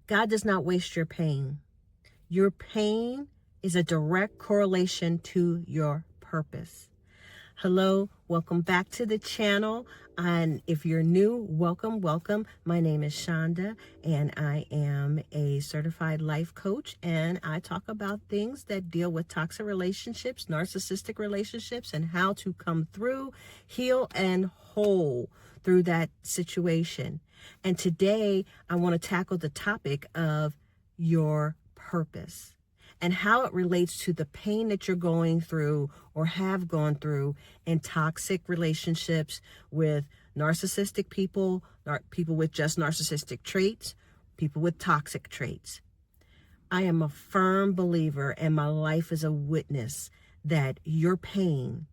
God does not waste your pain. Your pain is a direct correlation to your purpose. Hello, welcome back to the channel. And if you're new, welcome. My name is Shonda, and I am a certified life coach. And I talk about things that deal with toxic relationships, narcissistic relationships, and how to come through, heal, and whole through that situation. And today, I want to tackle the topic of your purpose and how it relates to the pain that you're going through or have gone through in toxic relationships with narcissistic people, people with just narcissistic traits, people with toxic traits. I am a firm believer, and my life is a witness, that your pain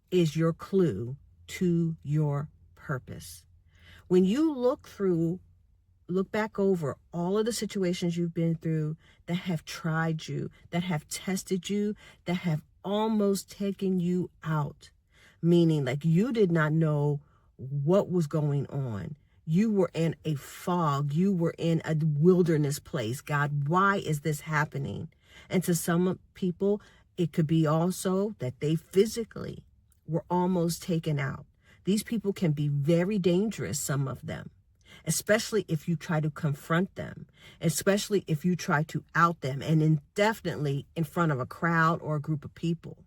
is your clue to your purpose. When you look back over all of the situations you've been through that have tried you, that have tested you, that have almost taken you out, meaning like you did not know what was going on. You were in a fog. You were in a wilderness place. God, why is this happening? And to some people, it could be also that they physically were almost taken out. These people can be very dangerous, some of them, especially if you try to confront them, especially if you try to out them, and definitely in front of a crowd or a group of people,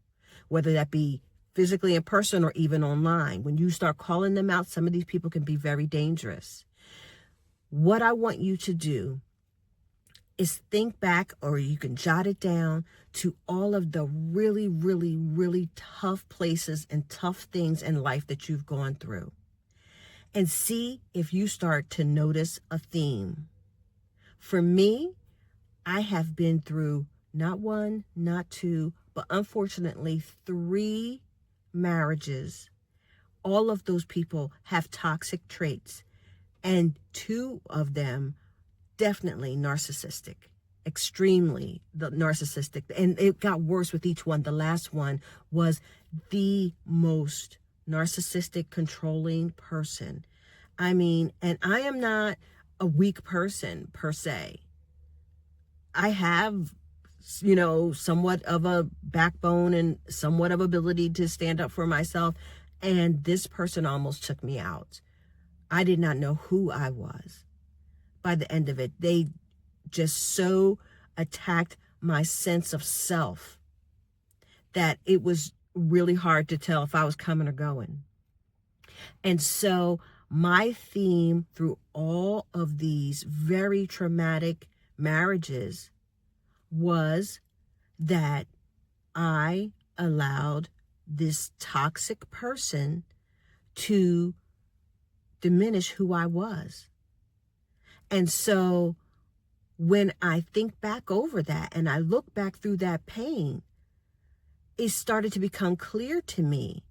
whether that be physically in person or even online. When you start calling them out, some of these people can be very dangerous. What I want you to do is think back, or you can jot it down, to all of the really, really, really tough places and tough things in life that you've gone through. And see if you start to notice a theme. For me, I have been through not one, not two, but unfortunately 3 marriages. All of those people have toxic traits, and 2 of them definitely narcissistic, extremely narcissistic. And it got worse with each one. The last one was the most narcissistic, controlling person. I mean, and I am not a weak person per se. I have, somewhat of a backbone and somewhat of ability to stand up for myself. And this person almost took me out. I did not know who I was. By the end of it, they just so attacked my sense of self that it was really hard to tell if I was coming or going. And so my theme through all of these very traumatic marriages was that I allowed this toxic person to diminish who I was. And so when I think back over that and I look back through that pain, it started to become clear to me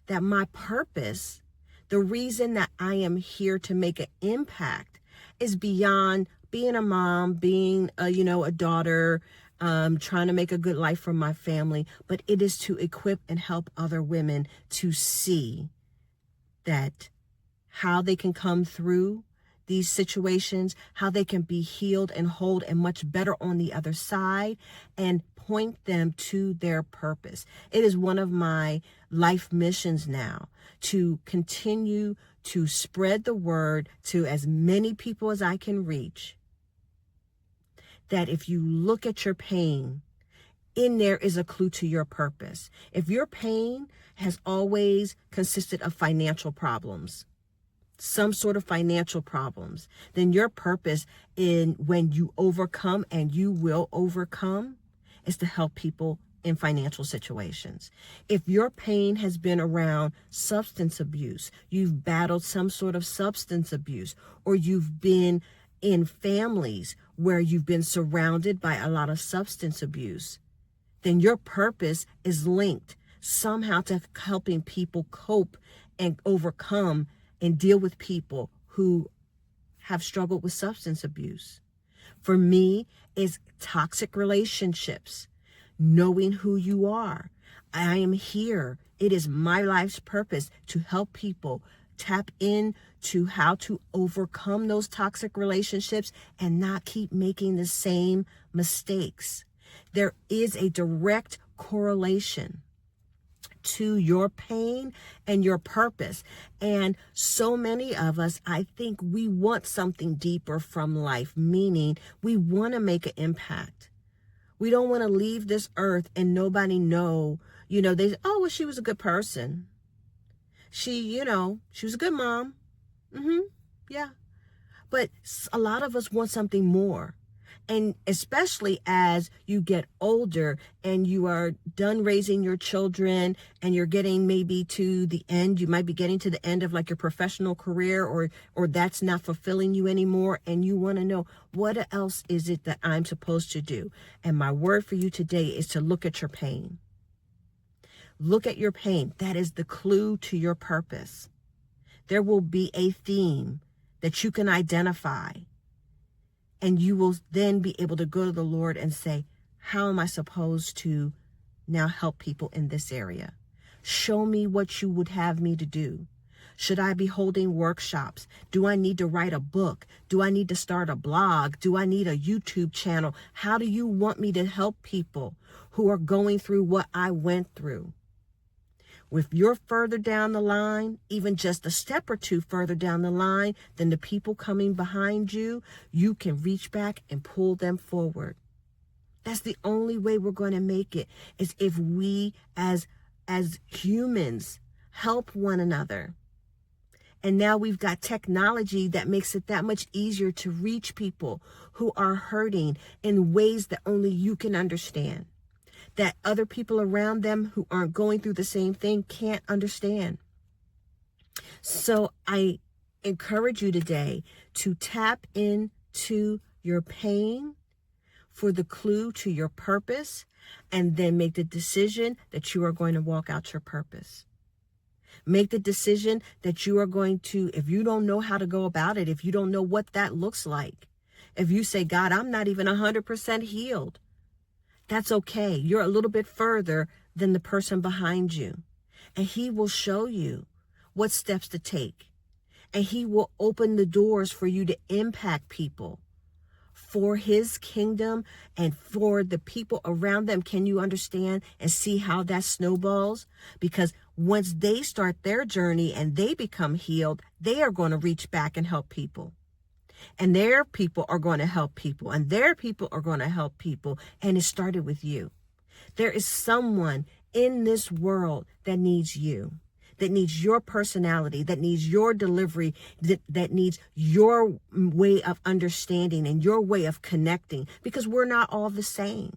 that my purpose, the reason that I am here to make an impact, is beyond being a mom, being a daughter, trying to make a good life for my family, but it is to equip and help other women to see that how they can come through these situations, how they can be healed and whole and much better on the other side, and point them to their purpose. It is one of my life missions now to continue to spread the word to as many people as I can reach, that if you look at your pain, in there is a clue to your purpose. If your pain has always consisted of financial problems, some sort of financial problems, then your purpose when you overcome, and you will overcome, is to help people in financial situations. If your pain has been around substance abuse, you've battled some sort of substance abuse, or you've been in families where you've been surrounded by a lot of substance abuse, then your purpose is linked somehow to helping people cope and overcome and deal with people who have struggled with substance abuse. For me, it's toxic relationships, knowing who you are. I am here. It is my life's purpose to help people tap into how to overcome those toxic relationships and not keep making the same mistakes. There is a direct correlation to your pain and your purpose. And so many of us, I think we want something deeper from life, meaning we want to make an impact. We don't want to leave this earth and nobody know, they, oh, well, she was a good person. She was a good mom. Yeah. But a lot of us want something more. And especially as you get older and you are done raising your children and you're getting maybe to the end, you might be getting to the end of like your professional career or that's not fulfilling you anymore. And you want to know, what else is it that I'm supposed to do? And my word for you today is to look at your pain. Look at your pain. That is the clue to your purpose. There will be a theme that you can identify. And you will then be able to go to the Lord and say, how am I supposed to now help people in this area? Show me what you would have me to do. Should I be holding workshops? Do I need to write a book? Do I need to start a blog? Do I need a YouTube channel? How do you want me to help people who are going through what I went through? If you're further down the line, even just a step or two further down the line than the people coming behind you, you can reach back and pull them forward. That's the only way we're going to make it, is if we as humans help one another. And now we've got technology that makes it that much easier to reach people who are hurting in ways that only you can understand, that other people around them who aren't going through the same thing can't understand. So I encourage you today to tap into your pain for the clue to your purpose, and then make the decision that you are going to walk out your purpose. Make the decision that you are going to, if you don't know how to go about it, if you don't know what that looks like, if you say, God, I'm not even 100% healed, that's okay. You're a little bit further than the person behind you. And he will show you what steps to take. And he will open the doors for you to impact people for his kingdom and for the people around them. Can you understand and see how that snowballs? Because once they start their journey and they become healed, they are going to reach back and help people. And their people are going to help people, and their people are going to help people. And it started with you. There is someone in this world that needs you, that needs your personality, that needs your delivery, that needs your way of understanding and your way of connecting, because we're not all the same.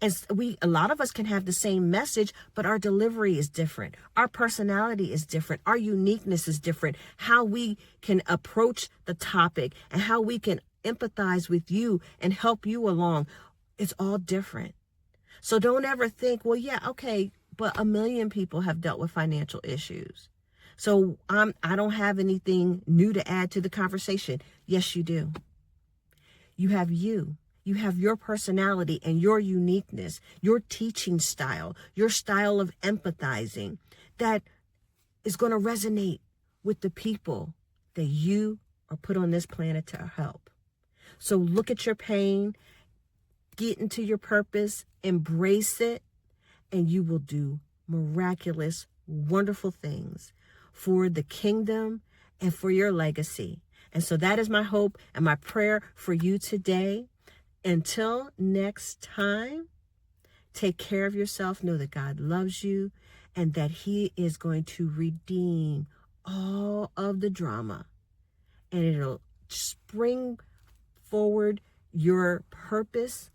And a lot of us can have the same message, but our delivery is different. Our personality is different. Our uniqueness is different. How we can approach the topic and how we can empathize with you and help you along, it's all different. So don't ever think, well, yeah, okay, but 1 million people have dealt with financial issues. So I don't have anything new to add to the conversation. Yes, you do. You have you. You have your personality and your uniqueness, your teaching style, your style of empathizing that is going to resonate with the people that you are put on this planet to help. So look at your pain, get into your purpose, embrace it, and you will do miraculous, wonderful things for the kingdom and for your legacy. And so that is my hope and my prayer for you today. Until next time, take care of yourself. Know that God loves you and that he is going to redeem all of the drama. And it'll spring forward your purpose,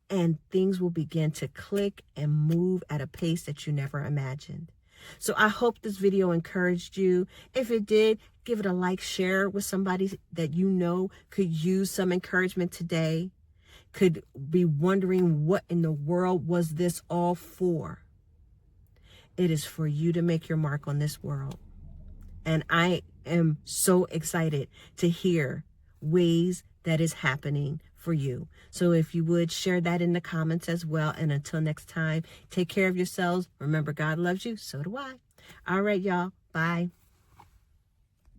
and things will begin to click and move at a pace that you never imagined. So I hope this video encouraged you. If it did, give it a like, share with somebody that you know could use some encouragement today, could be wondering what in the world was this all for. It is for you to make your mark on this world. And I am so excited to hear ways that is happening for you. So if you would share that in the comments as well. And until next time, take care of yourselves. Remember, God loves you. So do I. All right, y'all. Bye.